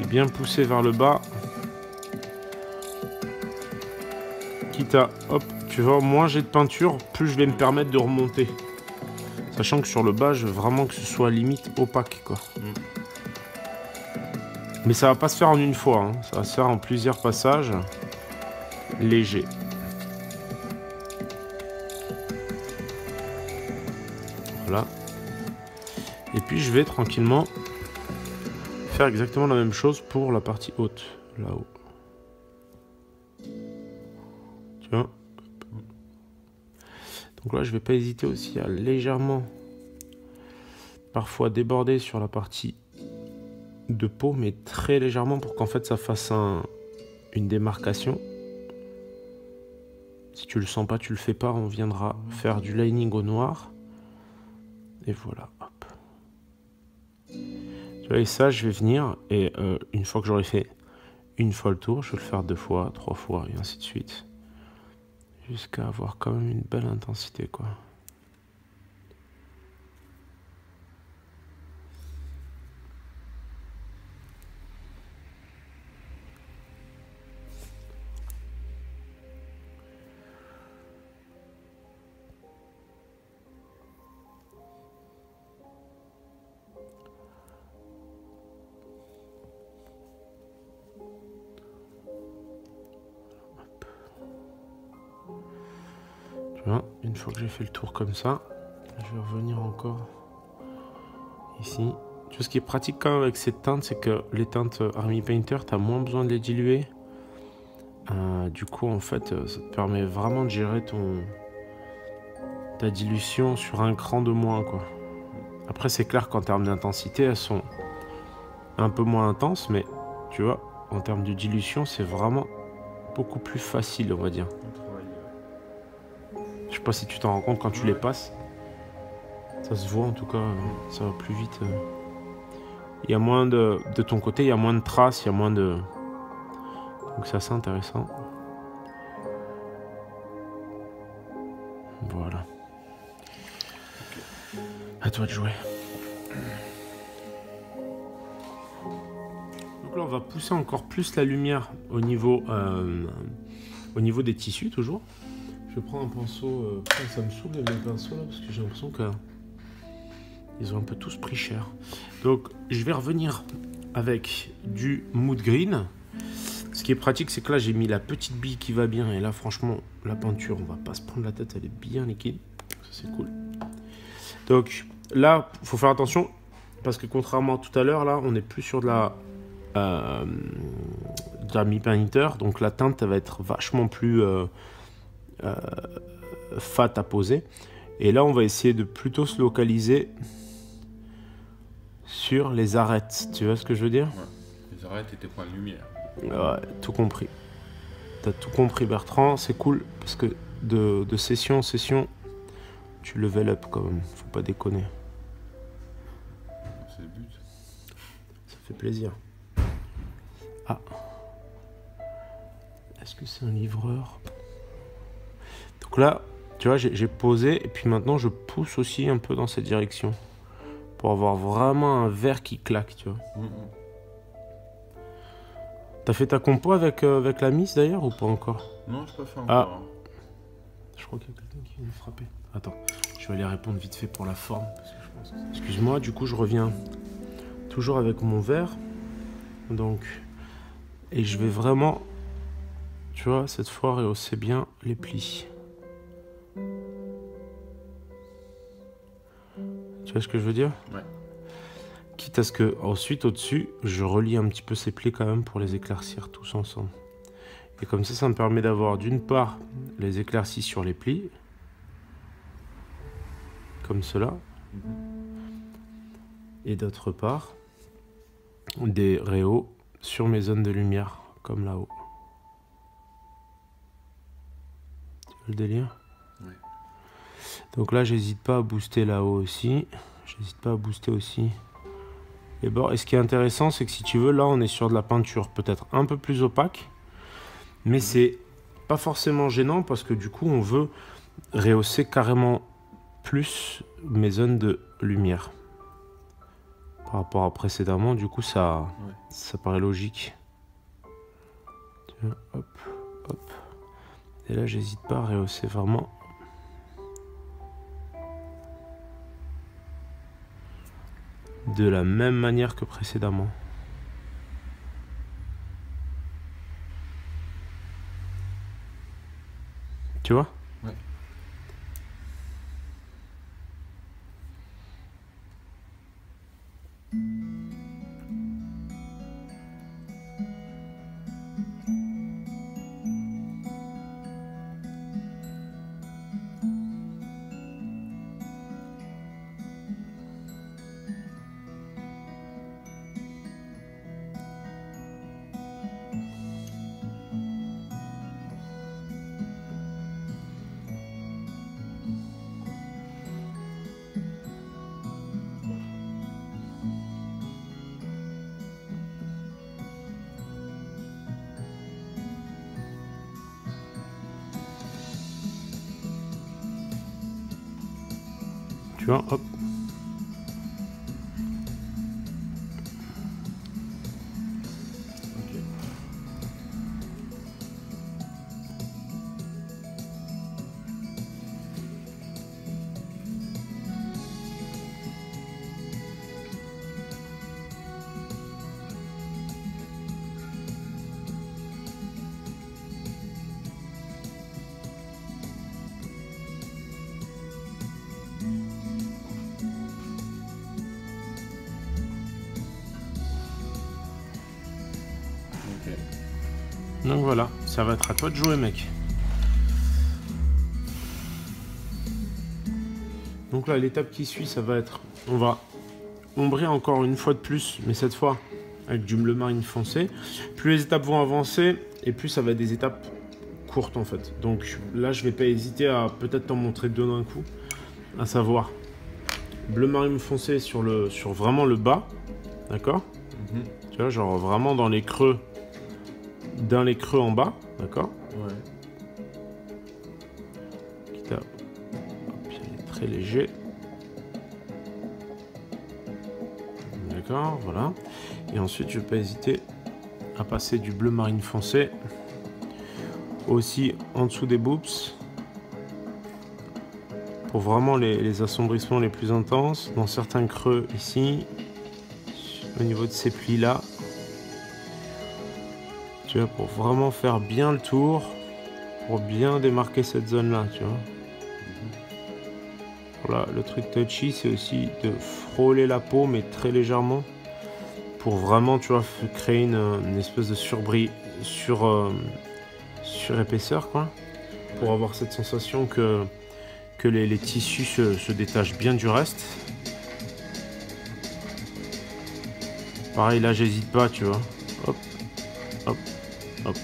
Speaker 1: Et bien pousser vers le bas, quitte à, hop, tu vois, moins j'ai de peinture, plus je vais me permettre de remonter. Sachant que sur le bas, je veux vraiment que ce soit limite opaque, quoi. Mais ça va pas se faire en une fois, hein. Ça va se faire en plusieurs passages légers. Voilà. Et puis je vais tranquillement faire exactement la même chose pour la partie haute, là-haut. Tu vois? Donc là, je vais pas hésiter aussi à légèrement, parfois déborder sur la partie de peau, mais très légèrement pour qu'en fait ça fasse une démarcation. Si tu le sens pas, tu le fais pas, on viendra faire du lining au noir. Et voilà, hop. Tu vois, et ça, je vais venir, et une fois que j'aurai fait une fois le tour, je vais le faire 2 fois, 3 fois, et ainsi de suite. Jusqu'à avoir quand même une belle intensité, quoi. Une fois que j'ai fait le tour comme ça, je vais revenir encore ici. Tu vois, ce qui est pratique quand même avec ces teintes, c'est que les teintes Army Painter, tu as moins besoin de les diluer. Du coup, en fait, ça te permet vraiment de gérer ta dilution sur un cran de moins, quoi. Après, c'est clair qu'en termes d'intensité, elles sont un peu moins intenses, mais tu vois, en termes de dilution, c'est vraiment beaucoup plus facile, on va dire. Je sais pas si tu t'en rends compte quand tu les passes. Ça se voit en tout cas, ça va plus vite. Il y a moins de ton côté, il y a moins de traces, il y a moins de... Donc c'est assez intéressant. Voilà. À toi de jouer. Donc là on va pousser encore plus la lumière au niveau des tissus toujours. Je prends un pinceau, ça me saoule les pinceaux là parce que j'ai l'impression qu'ils ont un peu tous pris cher. Donc je vais revenir avec du mood green. Ce qui est pratique, c'est que là j'ai mis la petite bille qui va bien et là franchement la peinture, on va pas se prendre la tête, elle est bien liquide. Ça c'est cool. Donc là, il faut faire attention parce que contrairement à tout à l'heure, là on n'est plus sur de la mi-painter, donc la teinte elle va être vachement plus fat à poser. Et là, on va essayer de plutôt se localiser sur les arêtes. Tu vois ce que je veux dire?
Speaker 2: Ouais. Les arêtes et tes points de lumière.
Speaker 1: Ouais, tout compris. T'as tout compris, Bertrand. C'est cool parce que de session en session, tu level up quand même. Faut pas déconner.
Speaker 2: C'est le but.
Speaker 1: Ça fait plaisir. Ah. Est-ce que c'est un livreur? Donc là, tu vois, j'ai posé et puis maintenant je pousse aussi un peu dans cette direction pour avoir vraiment un verre qui claque, tu vois. T'as fait ta compo avec la Miss d'ailleurs ou pas encore?
Speaker 2: Non, je pas fait
Speaker 1: Ah.
Speaker 2: encore.
Speaker 1: Je crois qu'il y a quelqu'un qui vient de frapper. Attends, je vais aller répondre vite fait pour la forme. Parce que je pense que... Excuse-moi, du coup je reviens toujours avec mon verre. Donc, et je vais vraiment, tu vois, cette fois rehausser bien les plis. Tu vois ce que je veux dire?
Speaker 2: Ouais.
Speaker 1: Quitte à ce que ensuite au-dessus, je relie un petit peu ces plis quand même pour les éclaircir tous ensemble. Et comme ça me permet d'avoir d'une part les éclaircies sur les plis, comme cela, et d'autre part des réhauts sur mes zones de lumière, comme là-haut. Tu vois le délire?
Speaker 2: Ouais.
Speaker 1: Donc là, j'hésite pas à booster là-haut aussi. J'hésite pas à booster aussi les bords. Et ce qui est intéressant, c'est que si tu veux, là, on est sur de la peinture peut-être un peu plus opaque. Mais c'est pas forcément gênant parce que du coup, on veut rehausser carrément plus mes zones de lumière. Par rapport à précédemment, du coup, ça paraît logique. Tiens, hop, hop. Et là, j'hésite pas à rehausser vraiment. De la même manière que précédemment. Tu vois?
Speaker 2: Ouais.
Speaker 1: Tu vois, hop. Donc voilà, ça va être à toi de jouer, mec. Donc là, l'étape qui suit, ça va être... On va ombrer encore une fois de plus, mais cette fois avec du bleu marine foncé. Plus les étapes vont avancer, et plus ça va être des étapes courtes en fait. Donc là, je vais pas hésiter à peut-être t'en montrer deux d'un coup. À savoir, bleu marine foncé sur vraiment le bas, d'accord? Tu vois, genre vraiment dans les creux, dans les creux en bas, d'accord?
Speaker 2: Ouais.
Speaker 1: Quitte à... Hop, il est très léger. D'accord, voilà. Et ensuite, je vais pas hésiter à passer du bleu marine foncé aussi en dessous des boobs pour vraiment les assombrissements les plus intenses. Dans certains creux ici, au niveau de ces plis là, tu vois, pour vraiment faire bien le tour, pour bien démarquer cette zone là, tu vois. Voilà, le truc touchy, c'est aussi de frôler la peau, mais très légèrement, pour vraiment, tu vois, créer une espèce de surépaisseur, quoi, pour avoir cette sensation que les tissus se détachent bien du reste. Pareil, là, j'hésite pas, tu vois. Hop, Hop, hop.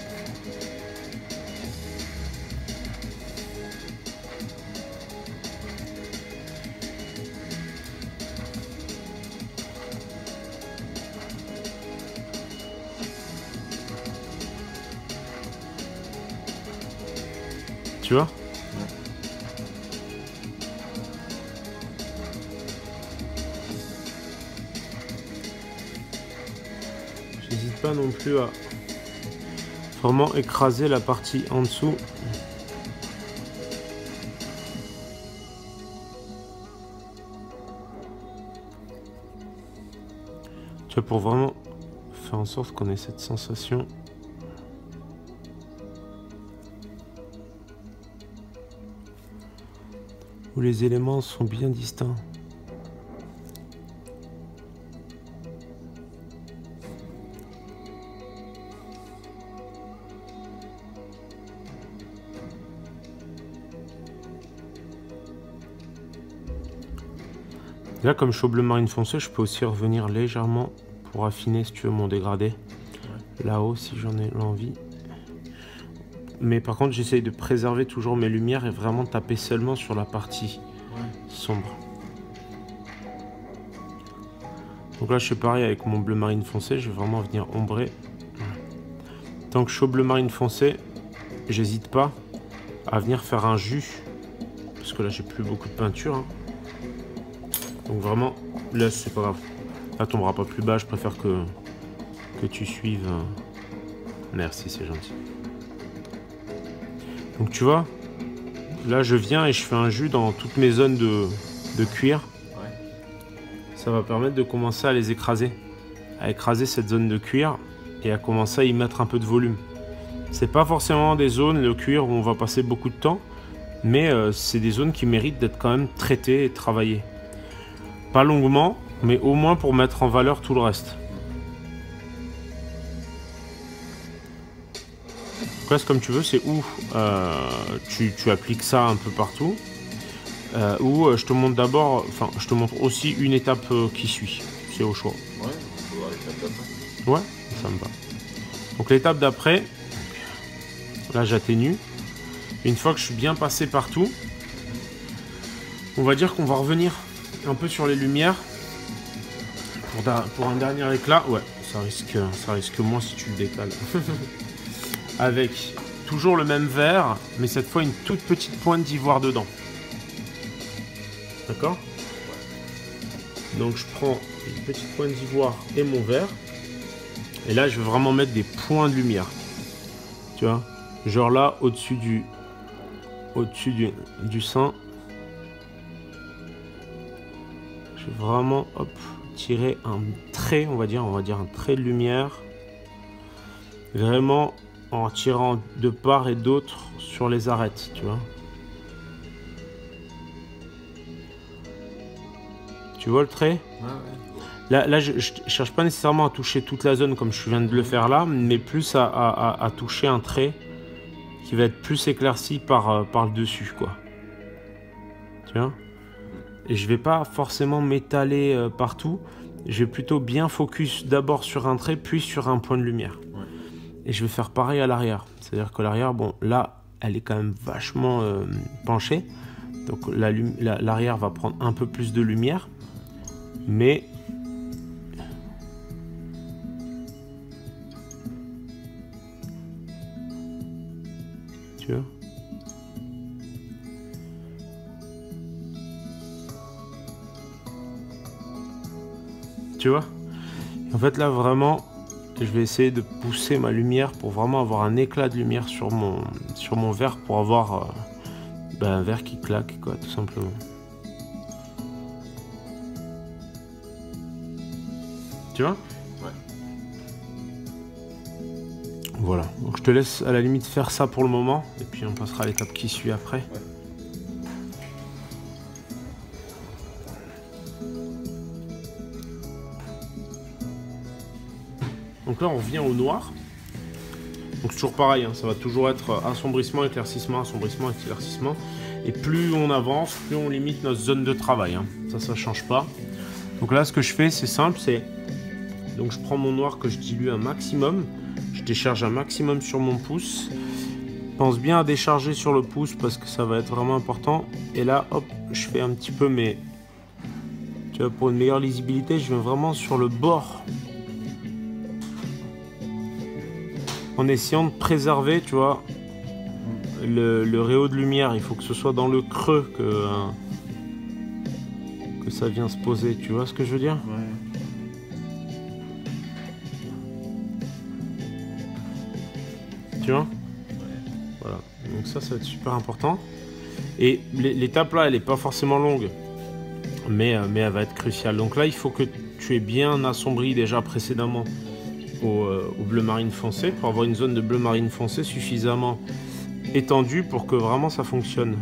Speaker 1: Tu vois? J'hésite pas non plus à vraiment écraser la partie en dessous. Tu vois, pour vraiment faire en sorte qu'on ait cette sensation. Où les éléments sont bien distincts. Là, comme je suis au bleu marine foncé, je peux aussi revenir légèrement pour affiner, si tu veux, mon dégradé. Là-haut, si j'en ai l'envie. Mais par contre, j'essaye de préserver toujours mes lumières et vraiment taper seulement sur la partie sombre. Donc là, je fais pareil avec mon bleu marine foncé. Je vais vraiment venir ombrer. Tant que je suis au bleu marine foncé, j'hésite pas à venir faire un jus. Parce que là, j'ai plus beaucoup de peinture. Hein. Donc vraiment, là, c'est pas grave. Ça tombera pas plus bas. Je préfère que tu suives. Merci, c'est gentil. Donc tu vois, là je viens et je fais un jus dans toutes mes zones de cuir. Ouais. Ça va permettre de commencer à les écraser. À écraser cette zone de cuir et à commencer à y mettre un peu de volume. C'est pas forcément des zones, le cuir, où on va passer beaucoup de temps. Mais c'est des zones qui méritent d'être quand même traitées et travaillées. Pas longuement, mais au moins pour mettre en valeur tout le reste. Après, comme tu veux, c'est où tu appliques ça un peu partout, ou je te montre d'abord, enfin, je te montre aussi une étape qui suit. C'est au choix.
Speaker 2: Ouais, on peut voir l'étape d'après.
Speaker 1: Ouais, ça me va. Donc l'étape d'après, là j'atténue. Une fois que je suis bien passé partout, on va dire qu'on va revenir un peu sur les lumières pour un dernier éclat. Ouais, ça risque moins si tu le décales. Avec toujours le même vert, mais cette fois une toute petite pointe d'ivoire dedans. D'accord? Donc je prends une petite pointe d'ivoire et mon vert. Et là, je vais vraiment mettre des points de lumière. Tu vois? Genre là, au-dessus du sein. Je vais vraiment, hop, tirer un trait, on va dire un trait de lumière. Vraiment en tirant de part et d'autre sur les arêtes, tu vois. Tu vois le trait? Ouais. Là je cherche pas nécessairement à toucher toute la zone comme je viens de le faire là, mais plus à toucher un trait qui va être plus éclairci par le dessus, quoi. Tu vois? Et je vais pas forcément m'étaler partout. Je vais plutôt bien focus d'abord sur un trait, puis sur un point de lumière. Ouais. Et je vais faire pareil à l'arrière. C'est-à-dire que l'arrière, bon, là, elle est quand même vachement penchée. Donc l'arrière va prendre un peu plus de lumière. Mais tu vois? Tu vois? En fait, là, vraiment, je vais essayer de pousser ma lumière pour vraiment avoir un éclat de lumière sur mon verre pour avoir un verre qui claque, quoi, tout simplement. Tu vois? Ouais. Voilà. Donc, je te laisse à la limite faire ça pour le moment. Et puis, on passera à l'étape qui suit après. Ouais. Donc là, on revient au noir. Donc toujours pareil, hein, ça va toujours être assombrissement, éclaircissement, assombrissement, éclaircissement. Et plus on avance, plus on limite notre zone de travail. Hein. Ça change pas. Donc là, ce que je fais, c'est simple, c'est Donc je prends mon noir que je dilue un maximum. Je décharge un maximum sur mon pouce. Pense bien à décharger sur le pouce parce que ça va être vraiment important. Et là, hop, je fais un petit peu mes... Tu vois, pour une meilleure lisibilité, je vais vraiment sur le bord. En essayant de préserver, tu vois, le réseau de lumière. Il faut que ce soit dans le creux que ça vient se poser. Tu vois ce que je veux dire?
Speaker 2: Ouais.
Speaker 1: Tu vois? Voilà. Donc ça va être super important. Et l'étape là, elle n'est pas forcément longue. Mais elle va être cruciale. Donc là, il faut que tu aies bien assombri déjà précédemment au bleu marine foncé pour avoir une zone de bleu marine foncé suffisamment étendue pour que vraiment ça fonctionne.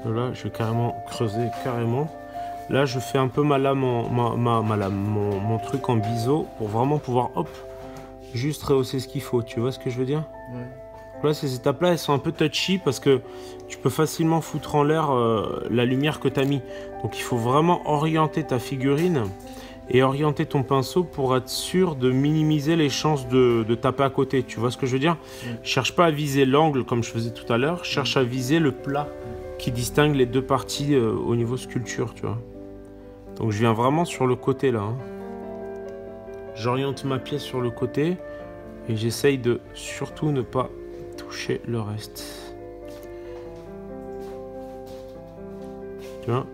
Speaker 1: Là, je vais carrément creuser carrément. Là, je fais un peu ma lame, mon truc en biseau pour vraiment pouvoir, hop, juste rehausser ce qu'il faut. Tu vois ce que je veux dire?
Speaker 2: Ouais.
Speaker 1: Là, ces étapes-là, elles sont un peu touchy parce que tu peux facilement foutre en l'air la lumière que tu as mis. Donc, il faut vraiment orienter ta figurine et orienter ton pinceau pour être sûr de minimiser les chances de taper à côté. Tu vois ce que je veux dire? Cherche pas à viser l'angle comme je faisais tout à l'heure. Cherche à viser le plat qui distingue les deux parties au niveau sculpture, tu vois. Donc je viens vraiment sur le côté là. Hein. J'oriente ma pièce sur le côté et j'essaye de surtout ne pas toucher le reste. Tu vois.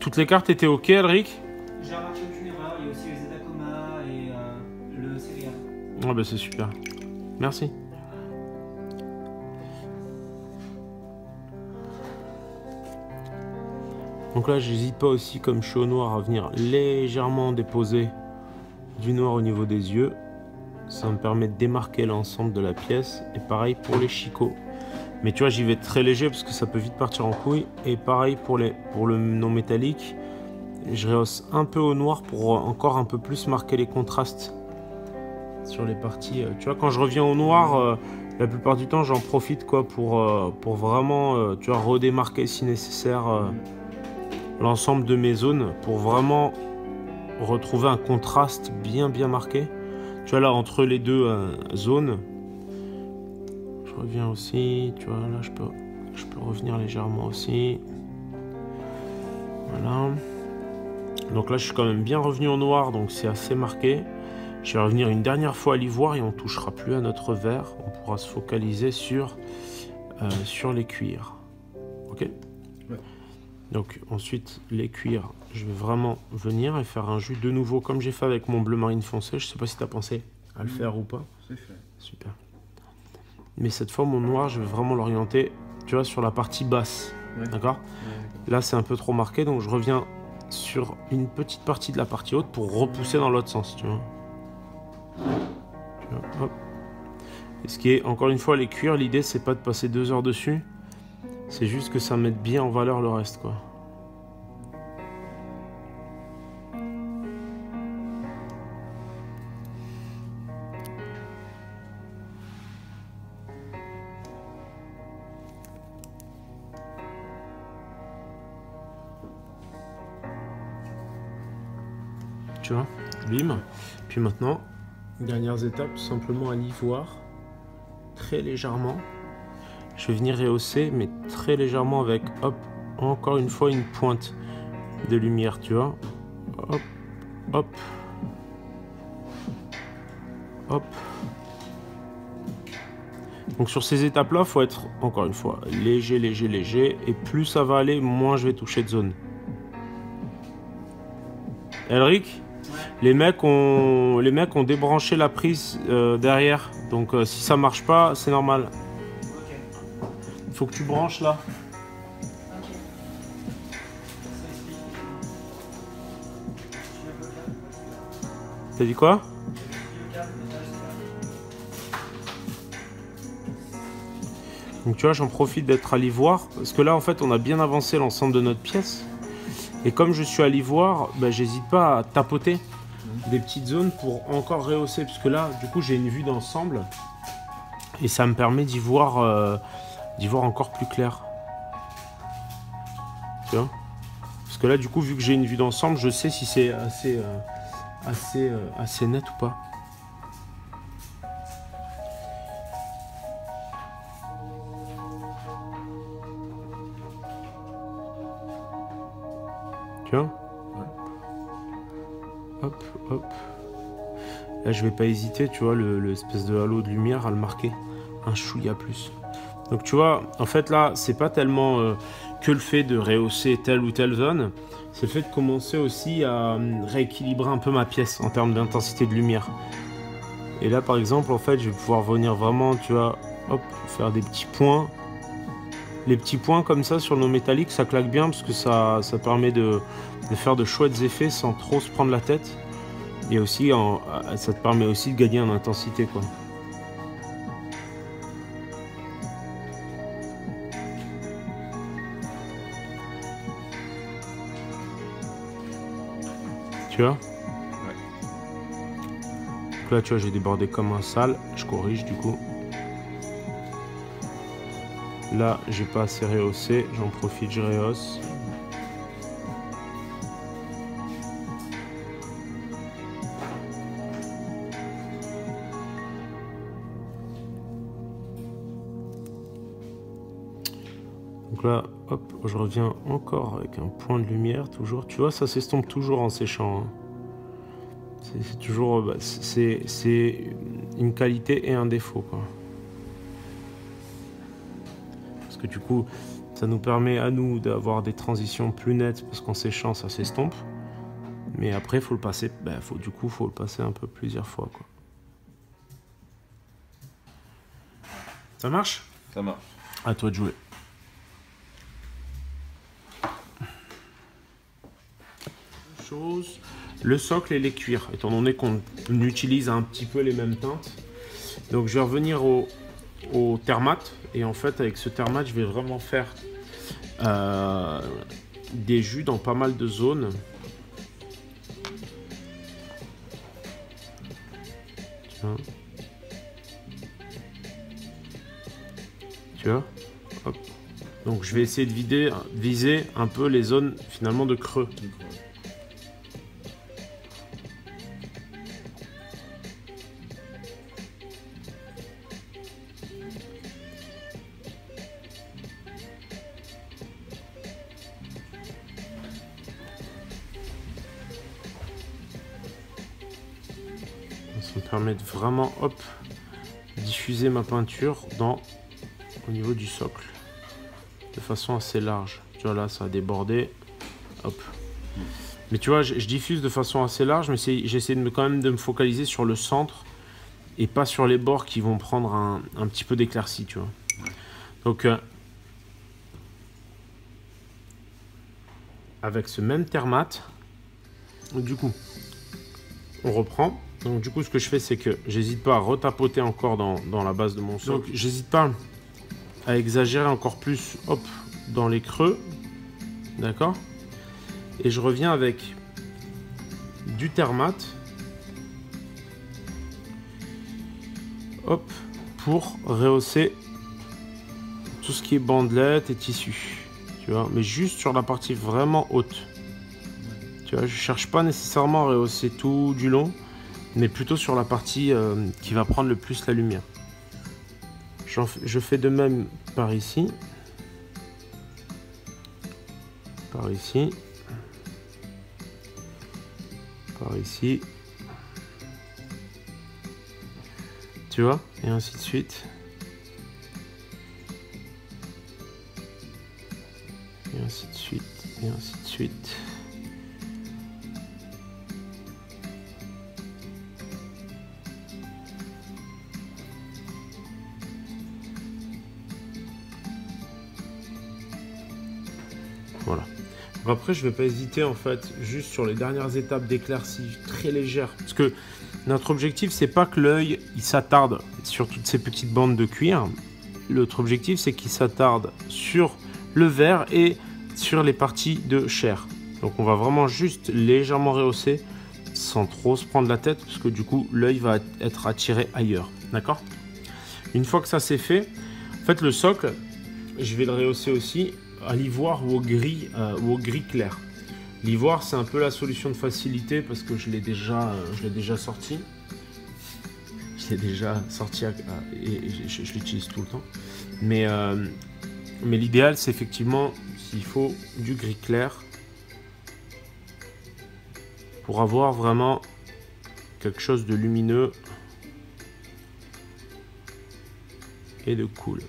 Speaker 1: Toutes les cartes étaient ok, Elric?
Speaker 3: J'ai remarqué aucune erreur, il y a aussi les Zedakoma et le Seria.
Speaker 1: Ah bah c'est super. Merci. Donc là, j'hésite pas aussi, comme je suis au noir, à venir légèrement déposer du noir au niveau des yeux. Ça me permet de démarquer l'ensemble de la pièce. Et pareil pour les chicots. Mais tu vois, j'y vais très léger parce que ça peut vite partir en couille. Et pareil pour le non métallique. Je rehausse un peu au noir pour encore un peu plus marquer les contrastes sur les parties. Tu vois, quand je reviens au noir, la plupart du temps, j'en profite quoi pour vraiment tu vois, redémarquer si nécessaire l'ensemble de mes zones pour vraiment retrouver un contraste bien marqué. Tu vois là entre les deux zones. Je reviens aussi, tu vois là je peux revenir légèrement aussi. Voilà. Donc là je suis quand même bien revenu au noir, donc c'est assez marqué. Je vais revenir une dernière fois à l'ivoire et on touchera plus à notre vert. On pourra se focaliser sur les cuirs. Ok.
Speaker 2: Ouais.
Speaker 1: Donc ensuite les cuirs, je vais vraiment venir et faire un jus de nouveau comme j'ai fait avec mon bleu marine foncé. Je sais pas si tu as pensé à le faire ou pas.
Speaker 2: C'est fait.
Speaker 1: Super. Mais cette fois mon noir, je vais vraiment l'orienter, tu vois, sur la partie basse.
Speaker 2: Ouais.
Speaker 1: D'accord.
Speaker 2: Ouais.
Speaker 1: Là c'est un peu trop marqué, donc je reviens sur une petite partie de la partie haute pour repousser dans l'autre sens, tu vois. Hop. Et ce qui est, encore une fois, les cuirs, l'idée c'est pas de passer 2 heures dessus, c'est juste que ça mette bien en valeur le reste, quoi. Tu vois, bim. Puis maintenant, dernières étapes, simplement à l'ivoire, très légèrement. Je vais venir rehausser, mais très légèrement avec, hop, encore une fois une pointe de lumière, tu vois. Hop, hop, hop. Donc sur ces étapes-là, il faut être, encore une fois, léger, léger, léger. Et plus ça va aller, moins je vais toucher de zone. Elric ? Les mecs ont débranché la prise derrière. Donc si ça marche pas, c'est normal.
Speaker 3: Ok.
Speaker 1: Il faut que tu branches là.
Speaker 3: Ok. Ça explique. Tu veux le câble ?
Speaker 1: T'as dit quoi?
Speaker 3: Le câble,
Speaker 1: Donc tu vois, j'en profite d'être à l'ivoire, parce que là, en fait, on a bien avancé l'ensemble de notre pièce. Et comme je suis à l'ivoire, bah, j'hésite pas à tapoter des petites zones pour encore rehausser, parce que là, du coup, j'ai une vue d'ensemble, et ça me permet d'y voir encore plus clair. Tu vois? Parce que là, du coup, vu que j'ai une vue d'ensemble, je sais si c'est assez net ou pas. Tu vois? Hop, hop. Là, je vais pas hésiter, tu vois, l'espèce de halo de lumière à le marquer un chouïa plus. Donc, tu vois, en fait, là, c'est pas tellement que le fait de rehausser telle ou telle zone, c'est le fait de commencer aussi à rééquilibrer un peu ma pièce en termes d'intensité de lumière. Et là, par exemple, en fait, je vais pouvoir venir vraiment, tu vois, hop, faire des petits points. Les petits points comme ça sur nos métalliques, ça claque bien parce que ça permet de faire de chouettes effets sans trop se prendre la tête. Et aussi, ça te permet aussi de gagner en intensité, quoi. Tu vois?
Speaker 2: Ouais.
Speaker 1: Donc là, tu vois, j'ai débordé comme un sale. Je corrige du coup. Là, j'ai pas assez rehaussé. J'en profite, je rehausse. Donc là, hop, je reviens encore avec un point de lumière, toujours. Tu vois, ça s'estompe toujours en séchant. Hein. C'est toujours... Bah, c'est une qualité et un défaut, quoi. Parce que du coup, ça nous permet à nous d'avoir des transitions plus nettes, parce qu'en séchant, ça s'estompe. Mais après, il faut le passer... Bah, du coup, il faut le passer un peu plusieurs fois, quoi. Ça marche?
Speaker 2: Ça marche.
Speaker 1: À toi de jouer. Le socle et les cuirs, étant donné qu'on utilise un petit peu les mêmes teintes. Donc je vais revenir au thermate, et en fait avec ce thermate je vais vraiment faire des jus dans pas mal de zones. Tiens. Tu vois? Hop. Donc je vais essayer de viser un peu les zones finalement de creux. Ça me permet de vraiment, hop, diffuser ma peinture au niveau du socle de façon assez large. Tu vois, là ça a débordé, hop. Mais tu vois, je diffuse de façon assez large, mais j'essaie quand même de me focaliser sur le centre et pas sur les bords qui vont prendre un petit peu d'éclaircie, tu vois. Donc avec ce même thermate, du coup on reprend. Donc du coup ce que je fais, c'est que j'hésite pas à retapoter encore dans la base de mon socle. Donc j'hésite pas à exagérer encore plus, hop, dans les creux, d'accord. Et je reviens avec du thermate, hop, pour rehausser tout ce qui est bandelettes et tissus, tu vois, mais juste sur la partie vraiment haute. Tu vois, je cherche pas nécessairement à rehausser tout du long, mais plutôt sur la partie qui va prendre le plus la lumière. Je fais de même par ici, par ici, par ici, tu vois, et ainsi de suite. Et ainsi de suite, et ainsi de suite. Voilà. Donc après, je vais pas hésiter en fait, juste sur les dernières étapes d'éclaircie très légères, parce que notre objectif, c'est pas que l'œil il s'attarde sur toutes ces petites bandes de cuir, l'autre objectif, c'est qu'il s'attarde sur le verre et sur les parties de chair. Donc on va vraiment juste légèrement rehausser sans trop se prendre la tête parce que du coup l'œil va être attiré ailleurs. D'accord? Une fois que ça c'est fait, en fait le socle, je vais le rehausser aussi à l'ivoire ou au gris clair. L'ivoire c'est un peu la solution de facilité parce que je l'ai déjà sorti. Je l'ai déjà sorti et je l'utilise tout le temps. Mais l'idéal c'est effectivement s'il faut du gris clair pour avoir vraiment quelque chose de lumineux et de cool.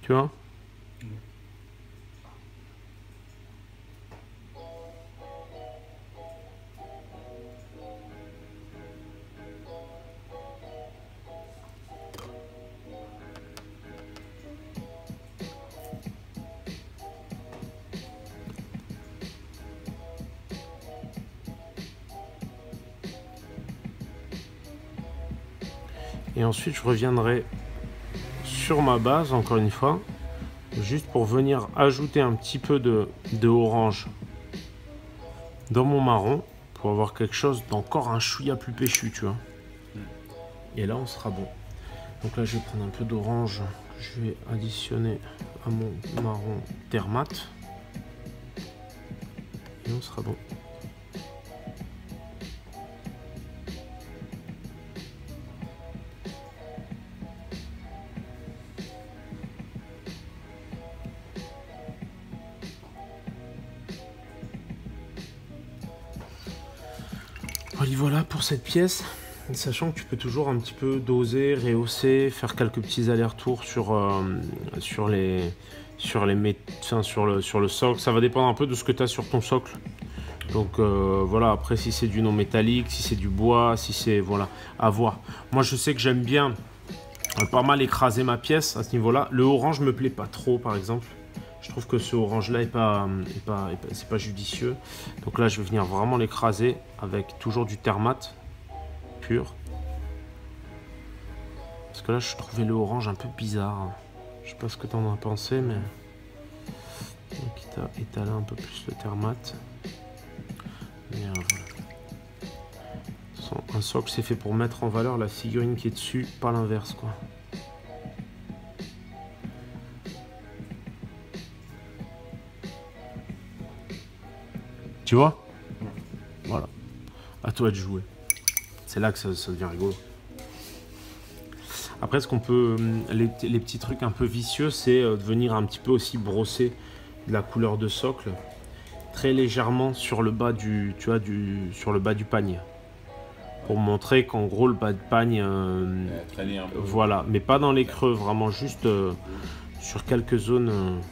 Speaker 1: Tu vois? Et ensuite je reviendrai sur ma base encore une fois, juste pour venir ajouter un petit peu de orange dans mon marron, pour avoir quelque chose d'encore un chouïa plus péchu, tu vois. Et là on sera bon. Donc là je vais prendre un peu d'orange que je vais additionner à mon marron Termat. Et on sera bon. Voilà pour cette pièce, sachant que tu peux toujours un petit peu doser, rehausser, faire quelques petits allers-retours sur le socle. Ça va dépendre un peu de ce que tu as sur ton socle. Donc voilà, après si c'est du non métallique, si c'est du bois, si c'est voilà, à voir. Moi je sais que j'aime bien pas mal écraser ma pièce à ce niveau-là. Le orange me plaît pas trop par exemple. Je trouve que ce orange-là c'est pas judicieux. Donc là, je vais venir vraiment l'écraser avec toujours du Termat pur. Parce que là, je trouvais le orange un peu bizarre. Je sais pas ce que tu en as pensé, mais... Donc, étaler un peu plus le Termat. Mais voilà. Un socle, c'est fait pour mettre en valeur la figurine qui est dessus, pas l'inverse, quoi. Tu vois? Voilà. À toi de jouer. C'est là que ça devient rigolo. Après, ce qu'on peut... Les petits trucs un peu vicieux, c'est de venir un petit peu aussi brosser de la couleur de socle très légèrement sur le bas sur le bas du pagne. Pour montrer qu'en gros, le bas de pagne...
Speaker 2: traîner un peu.
Speaker 1: Voilà. Mais pas dans les creux. Vraiment juste sur quelques zones...